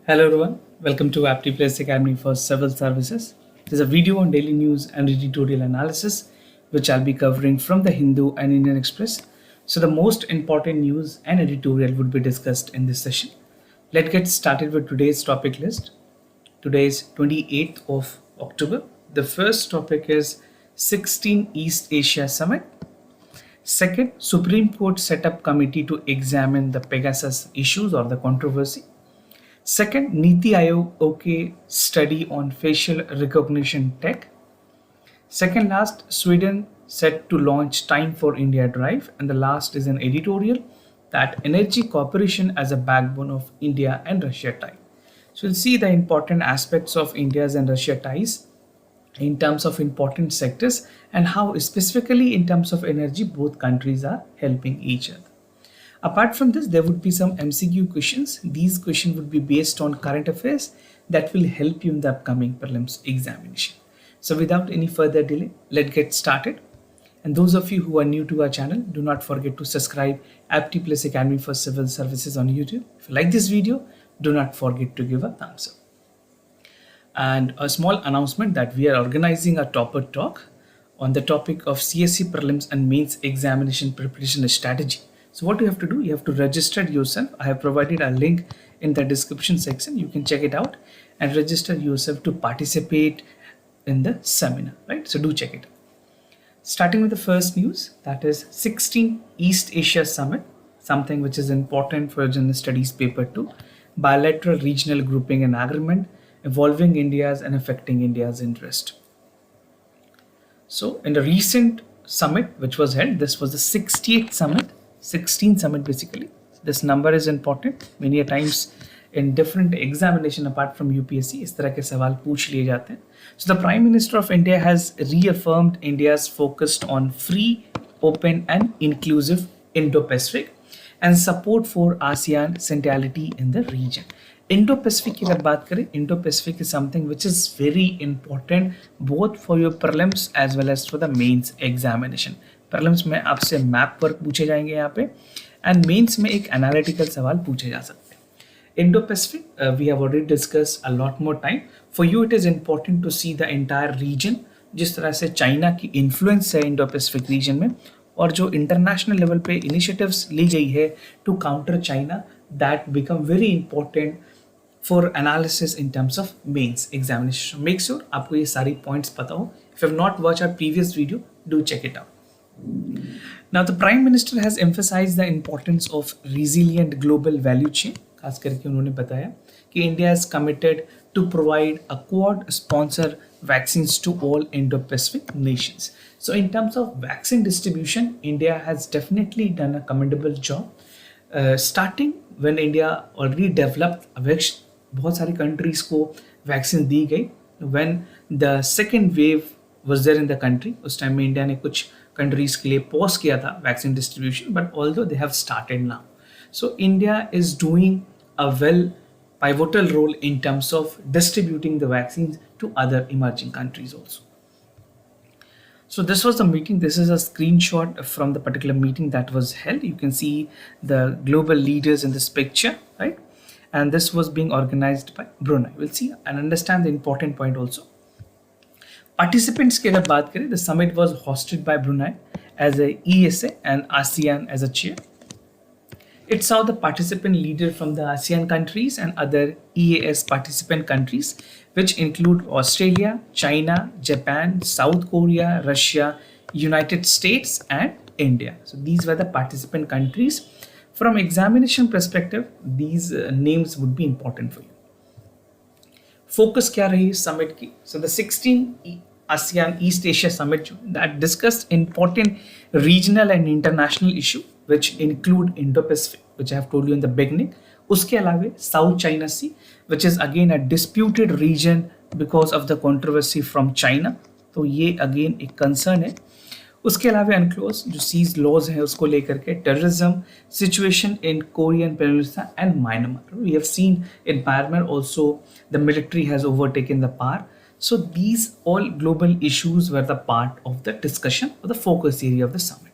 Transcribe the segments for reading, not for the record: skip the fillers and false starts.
Hello everyone, welcome to AptPlace Academy for Civil Services. This is a video on daily news and editorial analysis, which I'll be covering from the Hindu and Indian Express. So the most important news and editorial would be discussed in this session. Let's get started with today's topic list. Today is 28th of October. The first topic is 16 East Asia Summit. Second, Supreme Court set up committee to examine the Pegasus issues or the controversy. Second, Niti Aayog OK study on facial recognition tech. Second last, Sweden set to launch Time for India Drive. And the last is an editorial that energy cooperation as a backbone of India and Russia tie. So we'll see the important aspects of India's and Russia ties in terms of important sectors and how specifically in terms of energy both countries are helping each other. Apart from this, there would be some MCQ questions. These questions would be based on current affairs that will help you in the upcoming prelims examination. So without any further delay, let's get started. And those of you who are new to our channel, do not forget to subscribe AptPlace Academy for Civil Services on YouTube. If you like this video, do not forget to give a thumbs up. And a small announcement that we are organizing a topper talk on the topic of CSE prelims and mains examination preparation strategy. So what you have to do, you have to register yourself. I have provided a link in the description section. You can check it out and register yourself to participate in the seminar, right? So do check it out. Starting with the first news, that is 16 East Asia Summit, something which is important for General Studies Paper 2, bilateral regional grouping and agreement, evolving India's and affecting India's interest. So in the recent summit which was held, this was the 68th summit, 16 summit basically. This number is important. Many a times in different examination apart from UPSC, इस तरह के सवाल पूछ लिए जाते हैं. So the Prime Minister of India has reaffirmed India's focus on free, open and inclusive Indo-Pacific and support for ASEAN centrality in the region. Indo-Pacific की अगर बात करें, Indo-Pacific is something which is very important both for your prelims as well as for the mains examination. Prelims में आपसे map work पूछे जाएंगे यहाँ पे and mains में एक analytical सवाल पूछे जा सकते हैं. Indo-Pacific, we have already discussed a lot more time. For you, it is important to see the entire region. जिस तरह से चाइना की इन्फ्लुएंस है Indo-Pacific region में और जो इंटरनेशनल लेवल पे इनिशिएटिव्स ली गई है to counter China, that become very important for analysis in terms of mains examination. Make sure आपको ये सारी पॉइंट्स पता हो. If you have not watch our previous video, do check it out. Now, the Prime Minister has emphasized the importance of resilient global value chain. खास करके उन्होंने बताया कि India is committed to provide a Quad sponsor vaccines to all Indo-Pacific nations. So, in terms of vaccine distribution, India has definitely done a commendable job. Starting when India already developed a vaccine, बहुत सारी countries को vaccine दी गई. When the second wave was there in the country, उस time में India ने कुछ countries के लिए pause किया था vaccine distribution, but although they have started now. So India is doing a pivotal role in terms of distributing the vaccines to other emerging countries also. So this was the meeting. This is a screenshot from the particular meeting that was held. You can see the global leaders in this picture, right? And this was being organized by Brunei. We'll see and understand the important point also. Participants की अगर बात करें, the summit was hosted by Brunei as a ESA and ASEAN as a chair. It saw the participant leaders from the ASEAN countries and other EAS participant countries, which include Australia, China, Japan, South Korea, Russia, United States, and India. So these were the participant countries. From examination perspective, these names would be important for you. Focus क्या रही summit की? So the 16 ASEAN East Asia Summit that discussed important regional and international issue which include Indo-Pacific, which I have told you in the beginning. उसके अलावे South China Sea, which is again a disputed region because of the controversy from China. तो ये again एक concern है. उसके अलावा unclose जो seize laws हैं उसको लेकर के terrorism situation in Korean peninsula and Myanmar. We have seen in Myanmar also the military has overtaken the power. So these all global issues were the part of the discussion or the focus area of the summit.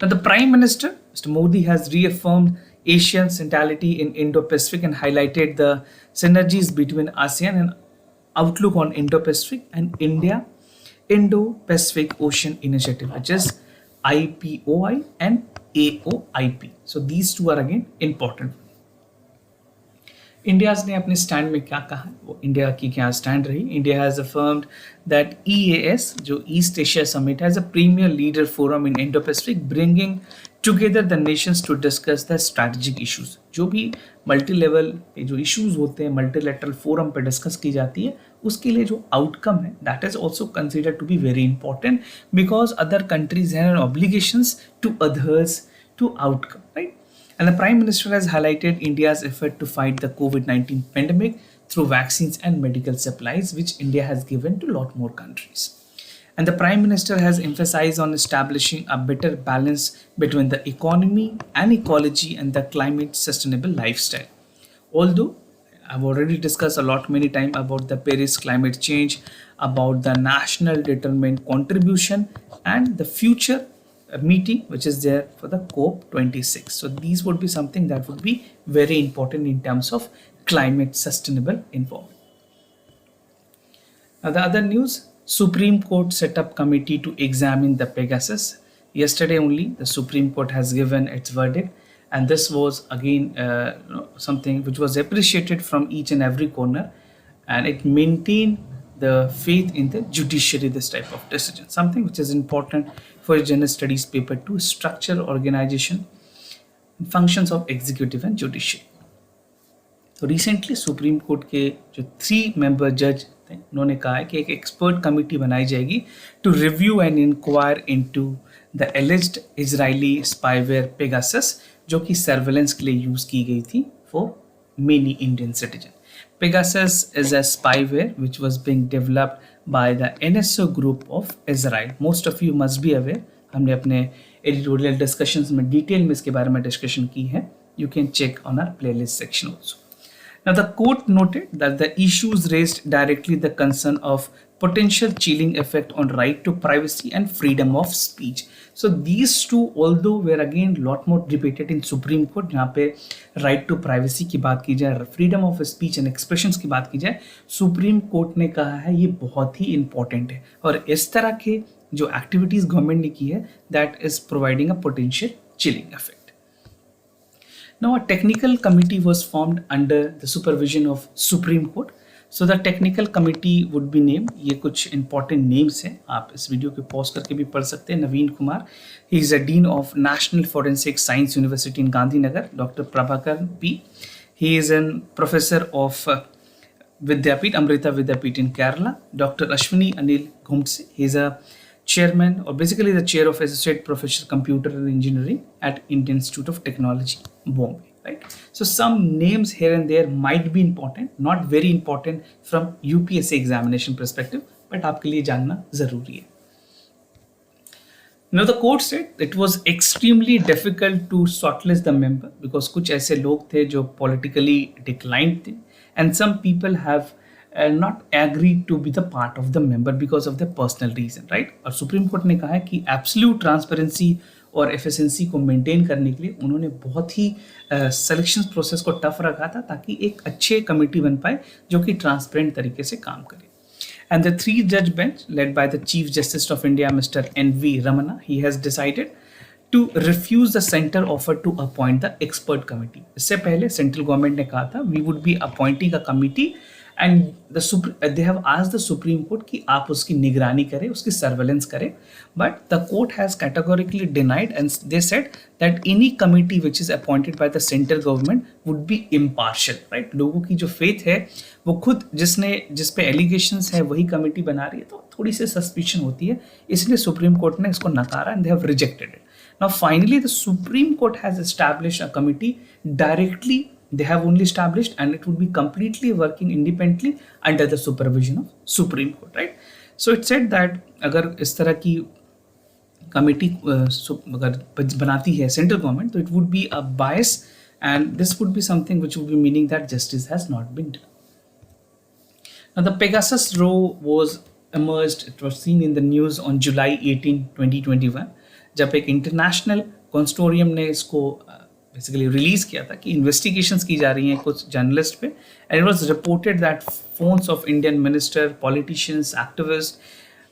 Now the Prime Minister, Mr. Modi, has reaffirmed Asian centrality in Indo-Pacific and highlighted the synergies between ASEAN and outlook on Indo-Pacific and India Indo-Pacific Ocean Initiative, which is IPOI and AOIP. So these two are again important. India's ने अपने stand में क्या कहा, वो India की क्या stand रही. India has affirmed that EAS जो East Asia summit has a premier leader forum in Indo Pacific bringing together the nations to discuss the strategic issues. जो भी मल्टी लेवल पे जो इश्यूज होते हैं मल्टीलेटरल फोरम पे discuss की जाती है, उसके लिए जो आउटकम है that is also considered to be very important because other countries have obligations to others to outcome, right. And the Prime Minister has highlighted India's effort to fight the COVID-19 pandemic through vaccines and medical supplies, which India has given to a lot more countries. And the Prime Minister has emphasized on establishing a better balance between the economy and ecology and the climate sustainable lifestyle. Although I've already discussed a lot many times about the Paris climate change, about the national determined contribution and the future meeting which is there for the COP26. So these would be something that would be very important in terms of climate sustainable environment. Now the other news, Supreme Court set up committee to examine the Pegasus. Yesterday only the Supreme Court has given its verdict, and this was again something which was appreciated from each and every corner, and it maintained the faith in the judiciary, this type of decision, something which is important for a general studies paper to structure organization and functions of executive and judiciary. तो recently supreme court के जो 3 member जज थे उन्होंने कहा है कि एक एक्सपर्ट कमेटी बनाई जाएगी to review and inquire into the alleged Israeli spyware Pegasus, जो कि सर्वेलेंस के लिए यूज की गई थी for many Indian citizen. Pegasus is a spyware which was being developed by the NSO group of Israel. Most of you must be aware. हमने अपने editorial discussions में detail में इसके बारे में discussion की है. You can check on our playlist section also. Now the court noted that the issues raised directly the concern of potential chilling effect on right to privacy and freedom of speech. So these two although were again lot more debated in Supreme Court, जहाँ पे right to privacy की बात की जाए, freedom of speech and expressions की बात की जाए, Supreme Court ने कहा है ये बहुत ही important है और इस तरह के जो activities गवर्नमेंट ने की है that is providing a potential chilling effect. Now a technical committee was formed under the supervision of Supreme Court. So the technical committee would be named, ये कुछ important names हैं, आप इस वीडियो को pause करके भी पढ़ सकते हैं. नवीन Kumar, he is a dean of National Forensic Science University in Gandhinagar. Dr. Prabhakar P, he is a professor of Vidyapeeth, Amrita Vidyapeeth in Kerala. Dr. Ashwini Anil Ghumse, he is a chairman or basically the chair of Associate Professor Computer and Engineering at Indian Institute of Technology, Bombay. Right? So some names here and there might be important, not very important from UPSC examination perspective, but आपके लिए जानना जरूरी है. Now the court said it was extremely difficult to shortlist the member because कुछ ऐसे लोग थे जो politically declined थे, and some people have not agreed to be the part of the member because of their personal reason, right? और supreme court ने कहा है कि absolute transparency और एफिशिएंसी को मेंटेन करने के लिए उन्होंने बहुत ही सिलेक्शन प्रोसेस को टफ रखा था ताकि एक अच्छे कमेटी बन पाए जो कि ट्रांसपेरेंट तरीके से काम करे. एंड द 3 जज bench led by the chief justice of India mister NV Ramana, he has decided to refuse the centre offer to appoint the expert committee. इससे पहले सेंट्रल गवर्नमेंट ने कहा था we would be appointing a committee and they have asked the Supreme Court कि आप उसकी निगरानी करें, उसकी सर्वेलेंस करें, but the court has categorically denied and they said that any committee which is appointed by the central government would be impartial, right? लोगों की जो faith है वो खुद जिस पे allegations है वही कमेटी बना रही है, तो थोड़ी सी suspicion होती है, इसलिए सुप्रीम कोर्ट ने इसको नकारा and they have rejected it. Now finally the Supreme Court has established a committee directly. They have only established and it would be completely working independently under the supervision of Supreme Court, right? So it said that अगर इस तरह की committee अगर बनाती है central government तो it would be a bias and this would be something which would be meaning that justice has not been done. Now the Pegasus row was emerged, it was seen in the news on July 18, 2021 जब एक international consortium ने इसको basically release किया था कि investigations की जा रही हैं कुछ जर्नलिस्ट पे, and it was reported that phones of Indian minister, politicians, activist,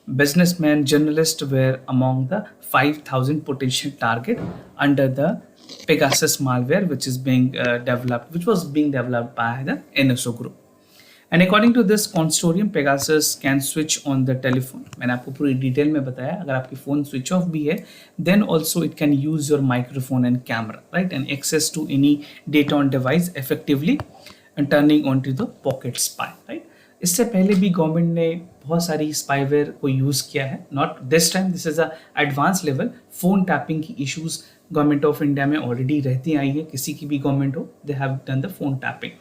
businessmen, journalists were among the 5,000 potential target under the Pegasus malware, which is being developed, which was being developed by the NSO group. And according to this consortium, Pegasus can switch on the telephone. मैंने आपको पूरी detail में बताया, अगर आपकी phone switch off भी है, then also it can use your microphone and camera, right, and access to any data on device effectively and turning onto the pocket spy, right. इससे पहले भी गवर्नमेंट ने बहुत सारी स्पाईवेयर को यूज़ किया है, not this time, this is a advance level. Phone tapping की इश्यूज़ गवर्नमेंट ऑफ इंडिया में ऑलरेडी रहती आई है, किसी की भी गवर्नमेंट हो, they have done the phone tapping.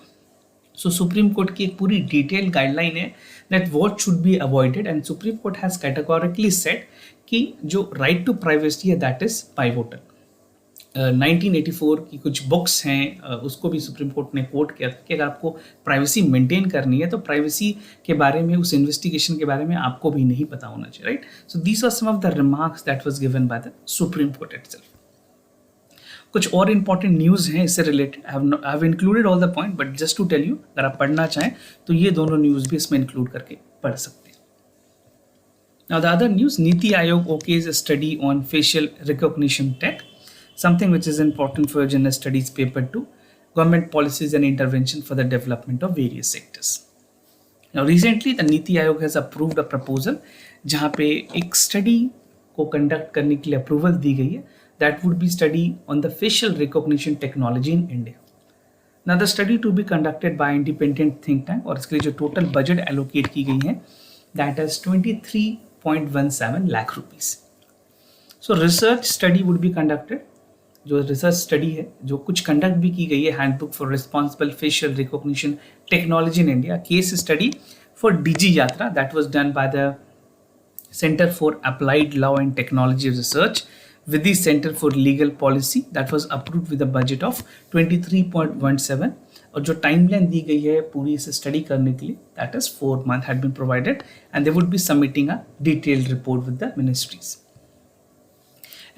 So supreme court की एक पूरी डिटेल गाइडलाइन है that what should be avoided, and supreme court has categorically said कि जो राइट टू प्राइवेसी है दैट इज़ पाइवोटल. 1984 की कुछ बुक्स हैं, उसको भी सुप्रीम कोर्ट ने कोट किया था कि अगर आपको प्राइवेसी मेंटेन करनी है तो प्राइवेसी के बारे में, उस इन्वेस्टिगेशन के बारे में आपको भी नहीं पता होना चाहिए, right. So these are some of the remarks that was given by the supreme court itself. कुछ और इंपॉर्टेंट न्यूज़ हैं इससे रिलेटेड. I have included all the point, but just to tell you, अगर आप पढ़ना चाहें तो ये दोनों न्यूज़ भी इसमें इंक्लूड करके पढ़ सकते हैं. Now the other news, NITI Aayog okays study on facial recognition tech, something which is important for general studies paper 2, government policies and intervention for the development of various sectors. Now recently the Niti Aayog has approved a proposal जहाँ पे एक study को conduct करने के लिए approval दी गई है, that would be study on the facial recognition technology in India. Now the study to be conducted by independent think tank, और इसके लिए जो total budget allocate की गई है that is 23.17 lakh rupees. So research study would be conducted, जो research study है जो कुछ कंडक्ट भी की गई है, handbook for responsible facial recognition technology in India, case study for Digi Yatra that was done by the centre for applied law and technology research with the centre for legal policy that was approved with a budget of 23.17, और जो timeline दी गई है पूरी इस study करने के लिए that is 4 months had been provided, and they would be submitting a detailed report with the ministries.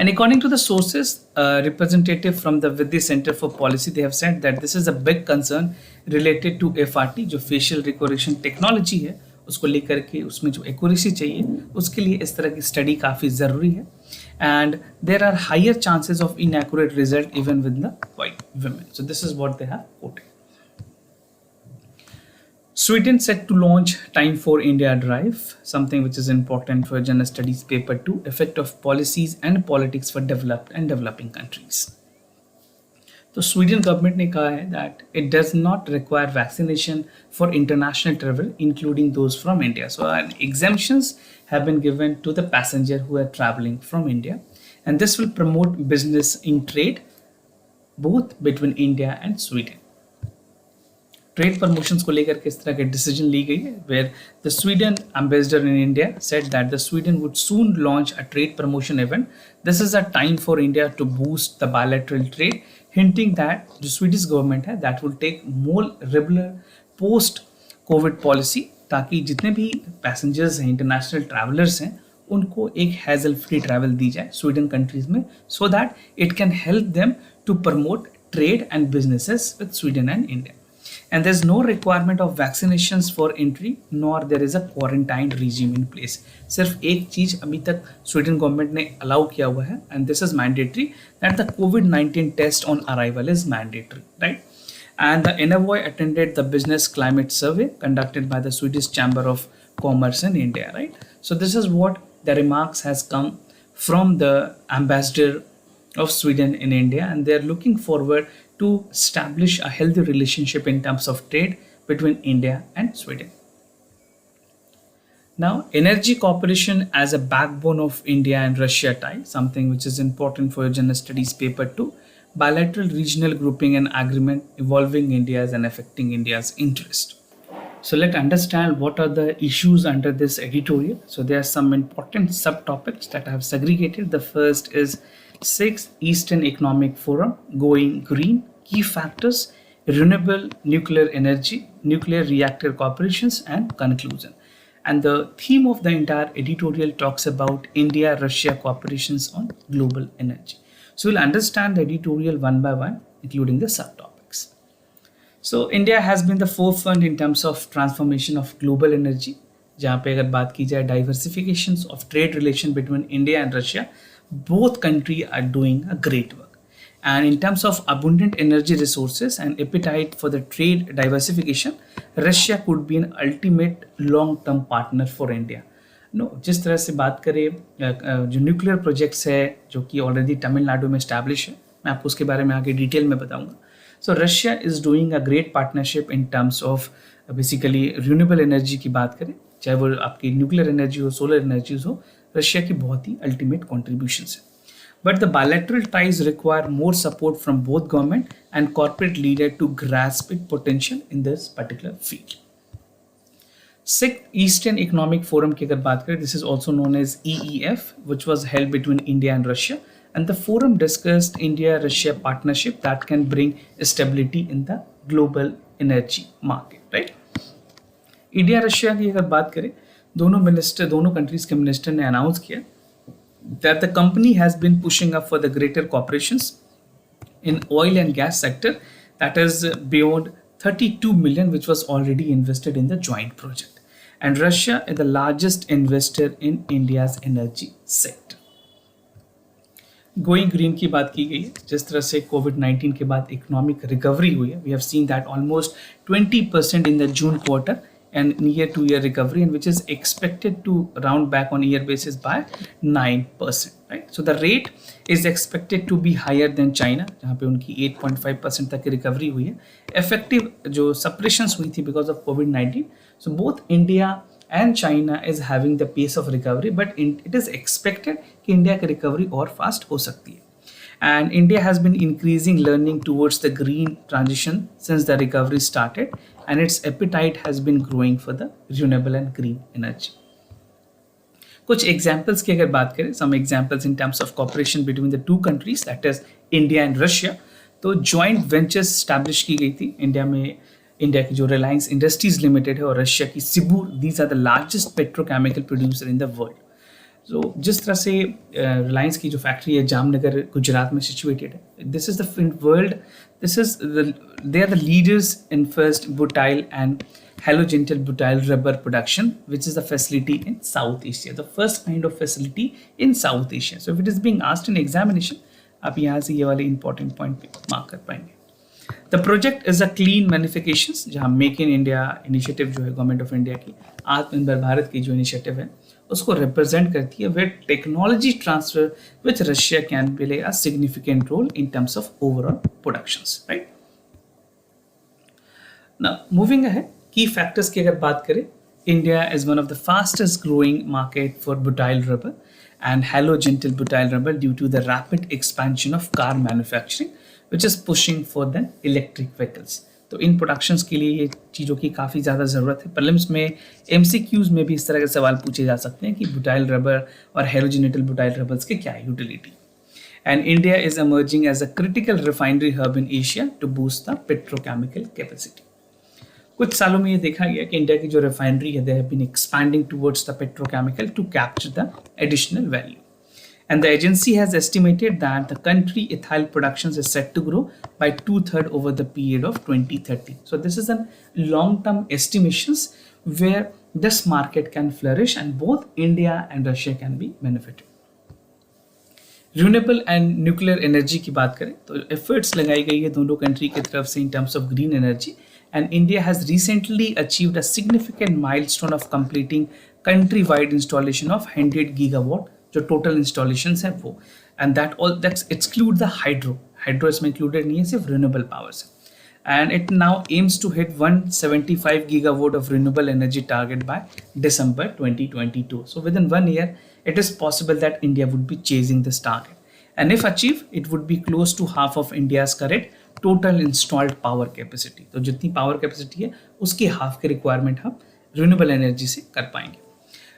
And according to the sources, representative from the Vidya Center for Policy, they have said that this is a big concern related to FRT, जो facial recognition technology है, उसको लेकर के उसमें जो accuracy चाहिए, उसके लिए इस तरह की study काफ़ी ज़रूरी है. And there are higher chances of inaccurate result even with the white women. So this is what they have quoted. Sweden set to launch Time for India Drive, something which is important for General Studies Paper 2, effect of policies and politics for developed and developing countries. तो Sweden government ने कहा है that it does not require vaccination for international travel, including those from India. So exemptions have been given to the passenger who are traveling from India, and this will promote business in trade both between India and Sweden. Trade promotions को लेकर के इस तरह के decision ली गई है, where the Sweden ambassador in India said that the Sweden would soon launch a trade promotion event. This is a time for India to boost the bilateral trade, hinting that जो Swedish government है that will take more regular post Covid policy, ताकि जितने भी passengers हैं, international travellers हैं, उनको एक hassle free travel दी जाए स्वीडन कंट्रीज में, so that it can help them to promote trade and businesses with Sweden and India. And there's no requirement of vaccinations for entry, nor there is a quarantine regime in place. सिर्फ एक चीज अभी तक Sweden government ने allow किया हुआ है, and this is mandatory, that the COVID-19 test on arrival is mandatory, right? And the envoy attended the business climate survey conducted by the Swedish Chamber of Commerce in India, right? So this is what the remarks has come from the ambassador of Sweden in India, and they are looking forward to establish a healthy relationship in terms of trade between India and Sweden. Now, energy cooperation as a backbone of India and Russia tie, something which is important for your General Studies Paper 2, bilateral regional grouping and agreement involving India's and affecting India's interest. So let's understand what are the issues under this editorial. So there are some important subtopics that I have segregated. The first is 6th Eastern Economic Forum, Going Green, Key Factors, Renewable Nuclear Energy, Nuclear Reactor Corporations, and Conclusion. And the theme of the entire editorial talks about India-Russia cooperations on global energy. So we'll understand the editorial one by one. including the subtopics. So India has been the forefront in terms of transformation of global energy. जहाँ पे अगर बात की जाए diversifications of trade relation between India and Russia, both countries are doing a great work. And in terms of abundant energy resources and appetite for the trade diversification, Russia could be an ultimate long-term partner for India. No जिस तरह से बात करें जो nuclear projects है जो कि already Tamil Nadu में इस्टेब्लिश है, मैं आपको उसके बारे में आगे डिटेल में बताऊंगा. सो Russia is doing a great partnership in terms of basically renewable energy की बात करें, चाहे वो आपकी न्यूक्लियर एनर्जी हो, सोलर एनर्जीज हो, रशिया की बहुत ही अल्टीमेट कॉन्ट्रीब्यूशन है. But the bilateral ties require more support from both government and corporate leaders to grasp its potential in this particular field. Sixth Eastern Economic Forum की अगर बात करें, this is also known as EEF, which was held between India and Russia, and the forum discussed India-Russia partnership that can bring stability in the global energy market, right? India Russia की अगर बात करें, दोनों countries के minister ने announce किया that the company has been pushing up for the greater cooperations in oil and gas sector, that is beyond 32 million, which was already invested in the joint project. And Russia is the largest investor in India's energy sector. Going green की बात की गई है, जिस तरह से कोविड-19 के बाद इकोनॉमिक रिकवरी हुई है, we have seen that almost 20% in the June quarter and year-to-year recovery, and which is expected to round back on year basis by 9%, right? So the rate is expected to be higher than China, जहाँ पे उनकी 8.5% तक की recovery हुई है. Effective जो suppressions हुई थी because of COVID-19, so both India and China is having the pace of recovery, but it is expected कि इंडिया की रिकवरी और फास्ट हो सकती है. And India has been increasing learning towards the green transition since the recovery started, and its appetite has been growing for the renewable and green energy. कुछ examples की अगर बात करें, some examples in terms of cooperation between the two countries, that is India and Russia, तो joint ventures establish की गई थी India में. इंडिया की जो रिलायंस इंडस्ट्रीज लिमिटेड है और रशिया की Sibur, these are the largest petrochemical producer in the world. तो जिस तरह से रिलायंस की जो फैक्ट्री है जामनगर गुजरात में सिचुएटेड है, this is the world, they are the leaders in first butyl and halogenated butyl rubber production, which is a facility in South Asia, the first kind of facility in South Asia. So if it is being asked in examination, आप यहाँ से ये वाले important point पे mark कर पाएंगे. The project is a clean manufacturing, जहाँ make in India initiative जो है गवर्नमेंट ऑफ इंडिया की, आत्मनिर्भर भारत की जो इनिशिएटिव है उसको रिप्रेजेंट करती है, where technology transfer with Russia can play a significant role in terms of overall productions, right? Now moving ahead, key factors की अगर बात करें, India is one of the fastest growing market for butyl rubber and halogenated butyl rubber due to the rapid expansion of car manufacturing, which is pushing for the electric vehicles. तो इन productions के लिए ये चीज़ों की काफ़ी ज़्यादा ज़रूरत है. प्रीलिम्स में MCQs में भी इस तरह के सवाल पूछे जा सकते हैं कि बुटाइल रबर और हेलोजेनेटेड बुटाइल रबर्स के क्या utility. And India is emerging as a critical refinery hub in Asia to boost the petrochemical capacity. कुछ सालों में ये देखा गया कि इंडिया की जो रिफाइनरी है, they have been expanding towards the petrochemical to capture the additional value. And the agency has estimated that the country ethyl production is set to grow by 2/3 over the period of 2030. So this is a long-term estimations where this market can flourish and both India and Russia can be benefited. Renewable and nuclear energy की बात करें तो efforts लगाई गई है दोनों country की तरफ से in terms of green energy, and India has recently achieved a significant milestone of completing country-wide installation of 100 gigawatt जो total installations है वो, and that exclude the hydro इसमें included नहीं है, सिर्फ renewable powers है. And it now aims to hit 175 gigawatt of renewable energy target by December 2022. So within 1 year, it is possible that India would be chasing this target. And if achieved, it would be close to half of India's current total installed power capacity. तो जितनी power capacity है उसकी half के requirement हम renewable energy से कर पाएंगे.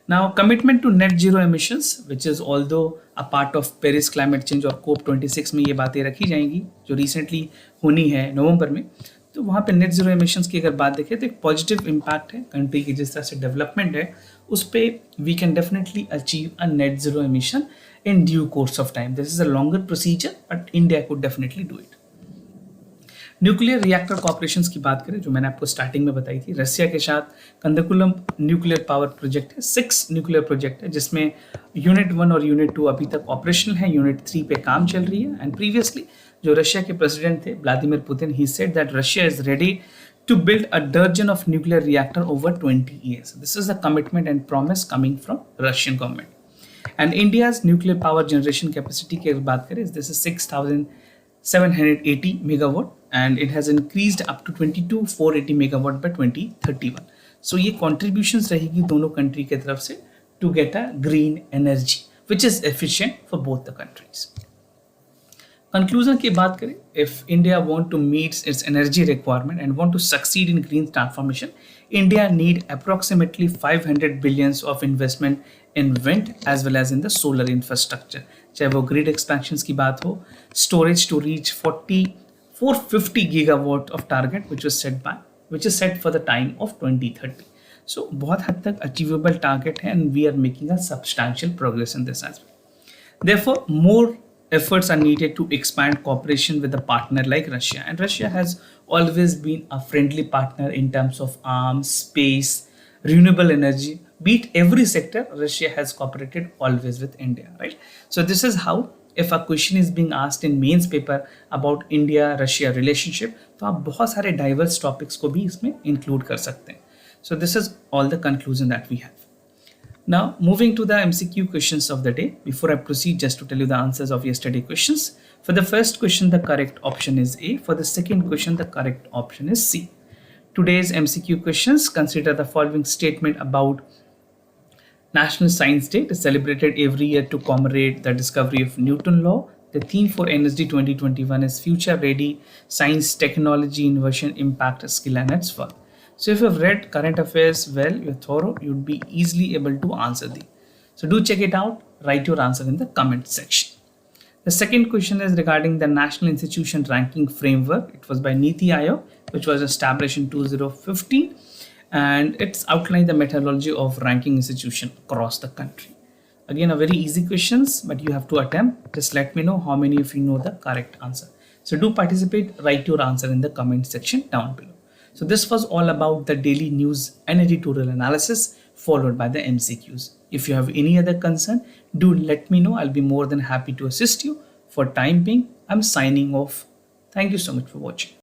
Now commitment to net zero emissions, which is although a part of Paris climate change और COP26 में ये बातें रखी जाएंगी जो recently होनी है नवंबर में, तो वहाँ पे net zero emissions की अगर बात देखें तो एक positive impact है कंट्री की जिस तरह से डेवलपमेंट है उस पे we can definitely achieve a net zero emission in due course of time. This is a longer procedure, but India could definitely do it. Nuclear reactor cooperations की बात करें, जो मैंने आपको स्टार्टिंग में बताई थी, रशिया के साथ कंदकुलम न्यूक्लियर पावर प्रोजेक्ट है, 6 न्यूक्लियर प्रोजेक्ट है, जिसमें यूनिट 1 और यूनिट 2 अभी तक ऑपरेशनल है, यूनिट 3 पे काम चल रही है। एंड प्रीवियसली जो रशिया के प्रेसिडेंट थे Vladimir Putin, he said that Russia is ready to build a dozen of nuclear reactor over 20 years. This is a commitment and promise coming from Russian government. And India's nuclear power generation capacity की अगर बात करें, this is 6,780 megawatt and it has increased up to 22,480 megawatt by 2031. So ये contributions रहेगी दोनों country के तरफ से to get a green energy which is efficient for both the countries. Conclusion की बात करें, if India want to meet its energy requirement and want to succeed in green transformation, India need approximately 500 billions of investment in wind as well as in the solar infrastructure, चाहे वो grid expansion की बात हो, storage to reach 450 gigawatt of target which is set for the time of 2030. So बहुत हद तक achievable target है and we are making a substantial progress in this as well. Therefore, more efforts are needed to expand cooperation with a partner like Russia. And Russia has always been a friendly partner in terms of arms, space, renewable energy. Be it every sector, Russia has cooperated always with India, right? So this is how, if a question is being asked in mains paper about India-Russia relationship, तो आप बहुत सारे diverse topics को भी इसमें include कर सकते हैं. So this is all the conclusion that we have. Now, moving to the MCQ questions of the day. Before I proceed, just to tell you the answers of yesterday questions. For the first question, the correct option is A. For the second question, the correct option is C. Today's MCQ questions consider the following statement about National Science Day. It is celebrated every year to commemorate the discovery of Newton law. The theme for NSD 2021 is Future Ready Science, Technology, Innovation, Impact, Skill and its work. So if you've read current affairs well, you're thorough, you'd be easily able to answer these. So do check it out, write your answer in the comment section. The second question is regarding the National Institution Ranking Framework. It was by Niti Aayog, which was established in 2015, and it's outlined the methodology of ranking institution across the country. Again, a very easy questions, but you have to attempt. Just let me know how many of you know the correct answer. So do participate, write your answer in the comment section down below. So this was all about the daily news and editorial analysis followed by the MCQs. If you have any other concern, do let me know. I'll be more than happy to assist you. For time being, I'm signing off. Thank you so much for watching.